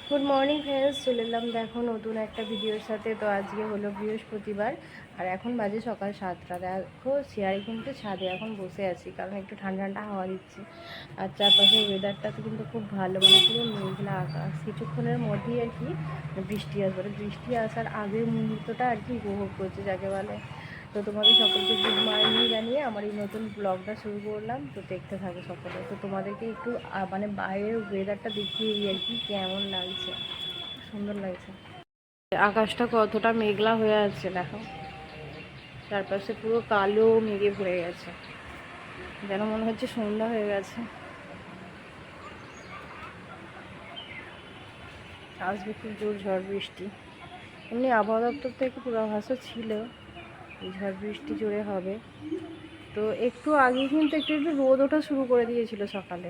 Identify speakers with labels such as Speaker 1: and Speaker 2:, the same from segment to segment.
Speaker 1: Good morning friends, চলে এলাম দেখো নতুন একটা ভিডিওর সাথে। তো আজকে হলো বৃহস্পতিবার আর এখন বাজে সকাল 7টা। দেখো চেয়ারে কিন্তু ছাদে এখন বসে আছি, কারণ একটু ঠান্ডা ঠান্ডা হাওয়া দিচ্ছে। আর চারপাশের ওয়েদারটা তো কিন্তু খুব ভালো, মানে পুরো মেঘলা আকাশ। কিছুক্ষণের মধ্যেই আর কি বৃষ্টি আসবে। বৃষ্টি আসার আগের মুহূর্তটা আর কি উপভোগ করছে যাকে বলে। তো তোমাদের সকলকে গুড মর্নিং জানিয়ে আমার এই নতুন ব্লগটা শুরু করলাম। তো দেখতে থাকো সকলে। তো তোমাদেরকে একটু মানে বাইরের ওয়েদারটা দেখিয়ে দিই আর কি কেমন লাগছে। খুব সুন্দর লাগছে, আকাশটা কতটা মেঘলা হয়ে আছে দেখো, চারপাশে পুরো কালো মেঘে ভরে গেছে, যেন মনে হচ্ছে সন্ধ্যা হয়ে গেছে। আসবে খুব জোর ঝড় বৃষ্টি। এমনি আবহাওয়া দপ্তর থেকে পূর্বাভাসও ছিল এই ঝড় বৃষ্টি জোরে হবে। তো একটু আগে কিন্তু একটু একটু রোদ ওঠা শুরু করে দিয়েছিল সকালে,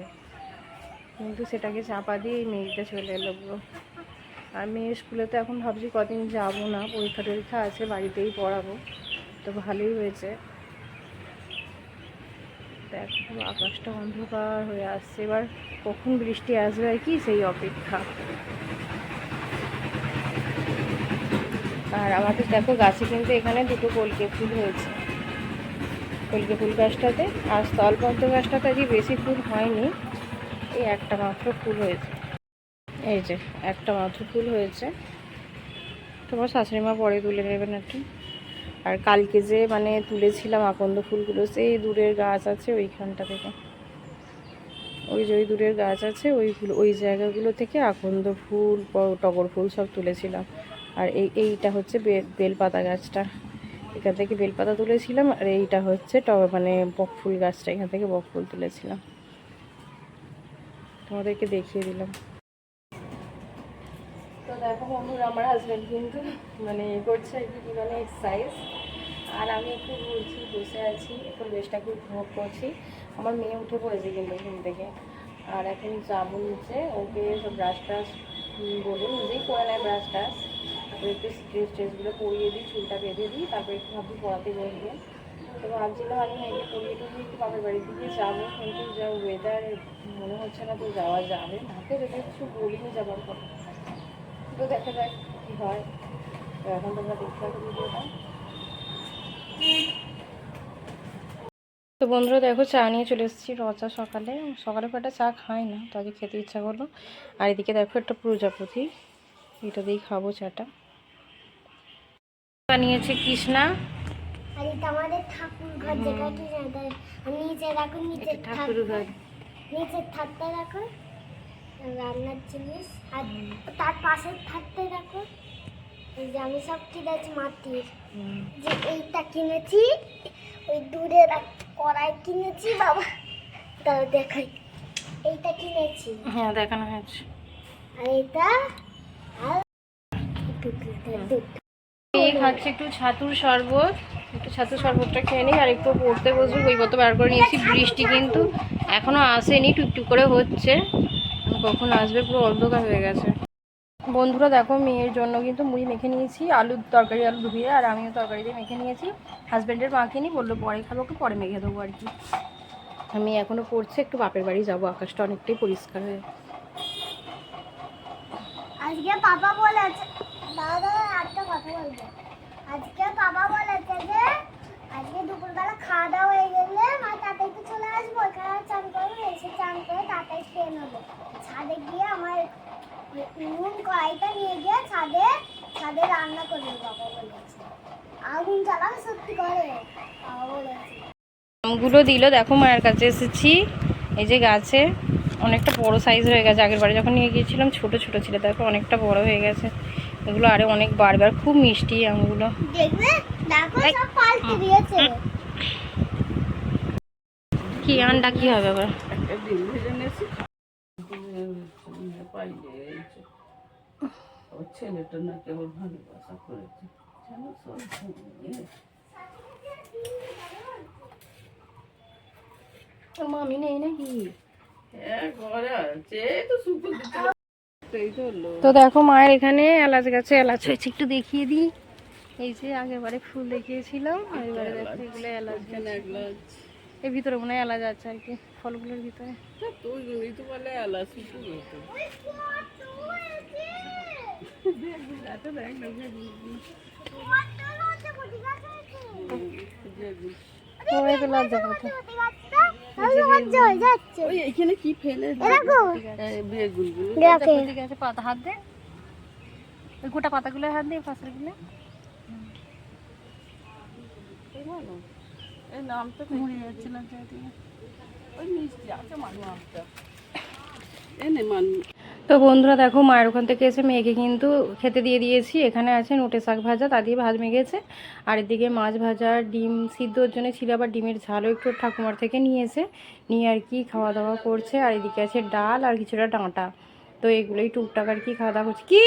Speaker 1: কিন্তু সেটাকে চাপা দিয়ে এই মেঘটা চলে এলো পুরো। আর মেয়ের স্কুলে তো এখন ভাবছি কদিন যাবো না, পরীক্ষা টরীক্ষা আছে, বাড়িতেই পড়াবো। তো ভালোই হয়েছে। দেখো পুরো আকাশটা অন্ধকার হয়ে আসছে, এবার কখন বৃষ্টি আসবে আর কি সেই অপেক্ষা। আর আমাদের দেখো গাছে কিন্তু এখানে দুটো কলকে ফুল হয়েছে, কলকে ফুল গাছটাতে। আর স্থলপদ্ম গাছটাতে আজকে বেশি ফুল হয়নি, এই একটা মাত্র ফুল হয়েছে। এই যে একটা মাত্র ফুল হয়েছে, তোমার শাশুড়িমা পরে তুলে নেবেন একটু। আর কালকে যে মানে তুলেছিলাম আকন্দ ফুলগুলো, সেই দূরের গাছ আছে ওইখানটা থেকে, ওই যে ওই দূরের গাছ আছে ওইগুলো, ওই জায়গাগুলো থেকে আকন্দ ফুল টগর ফুল সব তুলেছিলাম। আর এইটা হচ্ছে বেলপাতা গাছটা, এখান থেকে বেলপাতা তুলেছিলাম। আর এইটা হচ্ছে মানে বকফুল গাছটা, এখান থেকে বকফুল তুলেছিলাম, তোমাদেরকে দেখিয়ে দিলাম। তো দেখো বন্ধুরা, আমার হাজব্যান্ড কিন্তু মানে করছে আর কি মানে এক্সারসাইজ, আর আমি একটু ঘুরছি, বসে আছি, একটু বেশটাকে উপভোগ করছি। আমার মেয়ে উঠে পড়েছে কিন্তু ঘুম থেকে। আর এখন যাবো নিচে, ওকে সব ব্রাশ ট্রাশ বলে নিজেই করে নেয় ব্রাশ ট্রাশ। তারপরে একটু স্ট্রেসগুলো পরিয়ে দিই, চুলটা বেঁধে দিই, তারপরে একটু ভাবছি পড়াতে বসবো। তো ভাবছিলাম আমি মেয়েকে পরিয়ে টরিয়ে একটু বাপের বাড়ির দিকে যাবো, কিন্তু যা ওয়েদার মনে হচ্ছে না তো যাওয়া যাবে। তাকে যদি কিছু বলিনি যাবার পর, তো দেখা যাক কী হয়। তো এখন তোমরা দেখতে থাকো ভিডিওটা। তো বন্ধুরা দেখো, চা নিয়ে চলে এসেছি, রচা। সকালে সকালে কটা চা খাই না, তো আজকে খেতে ইচ্ছা করলো। আর এদিকে দেখো একটা প্রজাপতি, এটা দিয়েই খাবো চাটা। নিয়েছি কৃষ্ণা,
Speaker 2: আর এটা আমাদের ঠাকুর ঘর, যেটা কি নিচে রাখুন, নিচে ঠাকুর ঘর, নিচে থাকতে রাখুন রান্নার জিনিস। আর তার পাশে থাকতে রাখুন এই যে আমি সব কিনেছি মাটির, যে এইটা কিনেছি, ওই দূরের কড়াই কিনেছি বাবা, তাও দেখাই, এইটা কিনেছি,
Speaker 1: হ্যাঁ দেখানো হয়েছে।
Speaker 2: আর এটা আর
Speaker 1: এই খাচ্ছে একটু ছাতুর শরবত, একটু ছাতুর শরবতটা খেয়ে নিই আর একটু পড়তে বসবো। বইপত্র বার করে নিয়েছি, বৃষ্টি কিন্তু এখনও আসেনি, টুকটুক করে হচ্ছে, কখন আসবে পুরো অন্ধকার হয়ে গেছে। বন্ধুরা দেখো, মেয়ের জন্য কিন্তু মুড়ি মেখে নিয়েছি, আলুর তরকারি, আলু ধুয়ে, আর আমিও তরকারি দিয়ে মেখে নিয়েছি। হাজব্যান্ডের মাকে নি, বললো পরে খাবো, ওকে পরে মেখে দেবো আর কি। আমি এখনও পড়ছে, একটু বাপের বাড়ি যাবো, আকাশটা অনেকটাই পরিষ্কার হয়ে।
Speaker 2: আজকে বাবা বলেছে, দাদা একটা কথা বলবো, আজকে বাবা বলেছে যে আজকে দুপুরবেলা খাওয়া দাওয়া হয়ে গেলে মা তাড়াতাড়ি চলে আসবো, এখানে চান করবো, এসে চান করে তাড়াতাড়ি খেয়ে নেবো। ছাদে গিয়ে আমার নুন কড়াইটা নিয়ে গিয়ে ছাদে ছাদে রান্না করবে বাবা বলেছে। আগুন জ্বালাবে সত্যি করে বাবা বলেছে।
Speaker 1: আমগুলো দিল, দেখো মায়ের কাছে এসেছি, এই যে গাছে অনেকটা বড় সাইজ হয়ে গেছে। আগের বারে যখন নিয়ে গিয়েছিলাম ছোট ছোট ছিল, দেখো অনেকটা বড় হয়ে গেছে। এগুলো আরে অনেক বারবার, খুব মিষ্টি আমগুলো।
Speaker 2: দেখবে দেখো সব পাল্টে দিয়েছে।
Speaker 1: কি আন্ডা কি হবে আবার?
Speaker 3: ছেলেটা না কেবল ভালোবাসা করেছে,
Speaker 1: মামি নেই নাকি? তো দেখো মায়ের এখানে এলাচ গাছে এলাচ হয়েছে, একটু দেখিয়ে দিই। এই যে আগের বারে ফুল দেখিয়েছিলাম, এবারে দেখো এগুলো এলাচ। এর ভিতরে মনে হয় এলাচ আছে আর কি, ফলগুলোর ভিতরে। ওই তো লজ্জা পাচ্ছে।
Speaker 3: ওই এখানে কি ফেলে বেগুনগুলো
Speaker 1: ঠিক আছে, পাতা হাত দে, ওই গোটা পাতাগুলো হাত দে, পাতাগুলো
Speaker 3: এই নামটা মরে যাচ্ছে না ওই মিষ্টি আছে মানুষ আমটা এনে মানুষ।
Speaker 1: তো বন্ধুরা দেখো, মায়ের ওখান থেকে এসে মেয়েকে কিন্তু খেতে দিয়ে দিয়েছি। এখানে আছে নোটে শাক ভাজা, তা দিয়ে ভাত মেখেছে। আর এদিকে মাছ ভাজা, ডিম সিদ্ধর জন্য ছিল, আবার ডিমের ঝালও একটু ঠাকুমার থেকে নিয়েছে, নিয়ে আর কি খাওয়া দাওয়া করছে। আর এদিকে আছে ডাল আর কিছুটা ডাঁটা। তো এগুলোই টুকটাক আর কি খাওয়া দাওয়া করছে। কি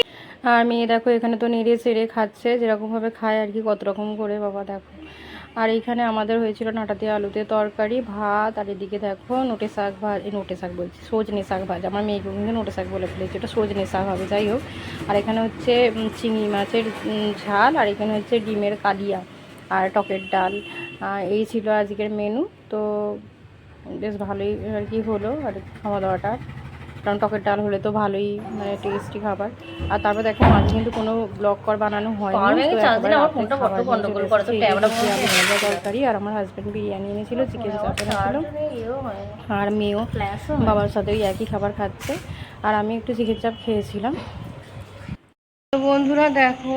Speaker 1: আর মেয়ে দেখো এখানে তো নেড়ে চেড়ে খাচ্ছে, যেরকমভাবে খায় আর কি, কত রকম করে বাবা দেখো। আর এইখানে আমাদের হয়েছিল ডাঁটা দিয়ে আলুতে তরকারি, ভাত। আর এদিকে দেখো নোটে শাক নোটে শাক বলছি, সজনে শাক ভাজা। আমার মেয়েকে কিন্তু নোটে শাক বলে ফেলেছি, ওটা সজনে শাক হবে, যাই হোক। আর এখানে হচ্ছে চিংড়ি মাছের ঝাল। আর এখানে হচ্ছে ডিমের কালিয়া আর টকের ডাল। এই ছিল আজকের মেনু। তো বেশ ভালোই আর কি হলো আর খাওয়া দাওয়াটা, কারণ টকের ডাল হলে তো ভালোই মানে টেস্টি খাবার। আর তারপর দেখো মাঝে কিন্তু কোনো ব্লগ কর বানানো হয়নি, তরকারি। আর আমার হাজব্যান্ড বিরিয়ানি এনেছিল, চিকেন চাপ এনেছিল। আর মেয়েও বাবার সাথে ওই একই খাবার খাচ্ছে, আর আমি একটু চিকেন চাপ খেয়েছিলাম। তো বন্ধুরা দেখো,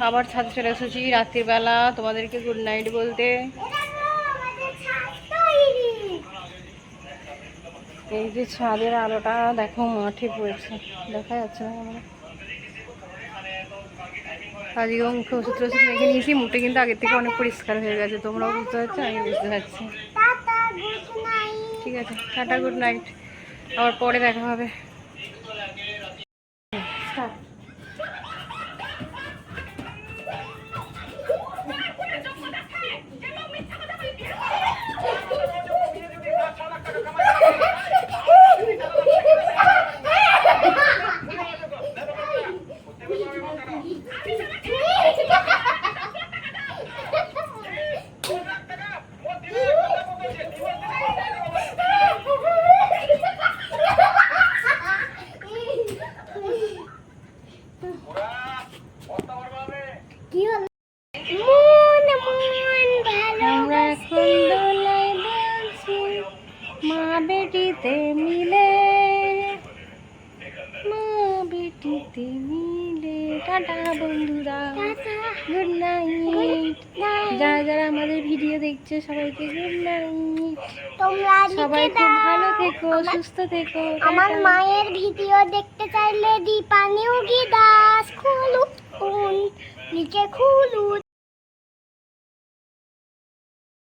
Speaker 1: আবার ছাদে চলে এসেছি রাত্রিবেলা তোমাদেরকে গুড নাইট বলতে। এই যে ছাদের আলোটা দেখো মাঠে পড়েছে, দেখা যাচ্ছে না আমার। আজকেও মুখে ওষুধ টষুধ মেখে নিয়েছি, মুখটা কিন্তু আগের থেকে অনেক পরিষ্কার হয়ে গেছে, তোমরাও বুঝতে পারছো, আমি বুঝতে পারছি। ঠিক আছে, টাটা, গুড নাইট, আবার পরে দেখা হবে। আমরা এখন দোলায় দুলছি মা বেটিতে মিলে, মা বেটিতে মিলে। টাটা বন্ধুরা, গুড নাইট। যারা যারা আমাদের ভিডিও দেখছে সবাইকে গুড নাইট।
Speaker 2: তোমরা
Speaker 1: সবাই খুব ভালো থেকো, সুস্থ থেকো।
Speaker 2: আমার মায়ের ভিডিও দেখতে চাইলে দীপানি উগি দাস খুলুন, নিচে খুলুন।